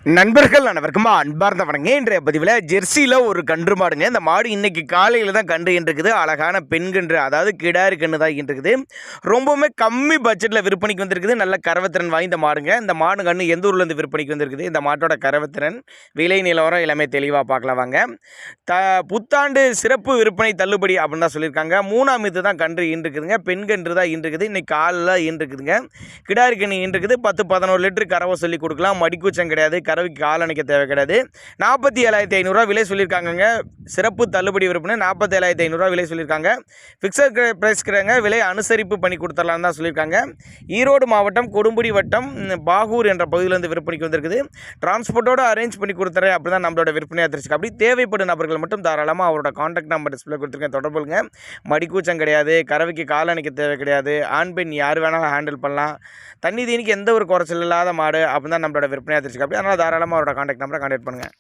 நண்பர்கள் அனைவருக்கும் அன்பார்ந்த வணங்க. இன்றைய பதிவில் ஜெர்சியில் ஒரு கன்று மாடுங்க. இந்த மாடு இன்னைக்கு காலையில் தான் கன்று இருக்குது. அழகான பெண் கன்று, அதாவது கிடாரி கன்று தான் இருக்குது. ரொம்பவுமே கம்மி பட்ஜெட்டில் விற்பனைக்கு வந்திருக்குது. நல்ல கறவைத்திறன் வாய்ந்த மாடுங்க. இந்த மாடு கன்று எந்த ஊர்லேருந்து விற்பனைக்கு வந்திருக்குது, இந்த மாட்டோட கறவைத்திறன், விலை நிலவரம் எல்லாமே தெளிவாக பார்க்கலாம் வாங்க. புத்தாண்டு சிறப்பு விற்பனை தள்ளுபடி அப்படின்னு தான் சொல்லியிருக்காங்க. 3ஆம் இது தான் கன்று இருக்குதுங்க. பெண் கன்று தான் இருக்குது. இன்னைக்கு காலில் இருக்குதுங்க. கிடாரி கன்று இருக்குது. 10-11 லிட்டர் கறவை சொல்லி கொடுக்கலாம். மடிக்கூச்சம் கிடையாது. கறவைக்கு கால் அணைக்க தேவை கிடையாது. 47,500 விலை சொல்லியிருக்காங்கங்க. சிறப்பு தள்ளுபடி விற்பனை 47,500 விலை சொல்லியிருக்காங்க. ஃபிக்ஸட் ப்ரைஸ்க்குறாங்க. விலை அனுசரிப்பு பண்ணி கொடுத்துடலான்னு தான் சொல்லியிருக்காங்க. ஈரோடு மாவட்டம் கொடுமுடி வட்டம் பாகூர் என்ற பகுதியிலேருந்து விற்பனைக்கு வந்திருக்குது. டிரான்ஸ்போர்ட்டோடு அரேஞ்ச் பண்ணி கொடுத்துறேன் அப்படி தான் நம்மளோட விற்பனையாக தெரிஞ்சுக்க. அப்படி தேவைப்படும் நபர்கள் மட்டும் தாராளமாக அவரோட கான்டாக்ட் நம்பர் டிஸ்பிளே கொடுத்துருக்கேன், தொடர்புங்க. மடிக்கூச்சம் கிடையாது. கறவைக்கு கால் அணைக்க தேவை கிடையாது. ஆண் பெண் யார் வேணாலும் ஹேண்டில் பண்ணலாம். தண்ணி தீனிக்கு எந்த ஒரு குறைச்சல் இல்லாத மாடு அப்படி தான் நம்மளோட விற்பனையாக தெரிஞ்சுக்க. அப்படி அதனால் தாராளமாக அவரோட கான்டாக்ட் நம்பரை கான்டாக்ட் பண்ணுங்கள்.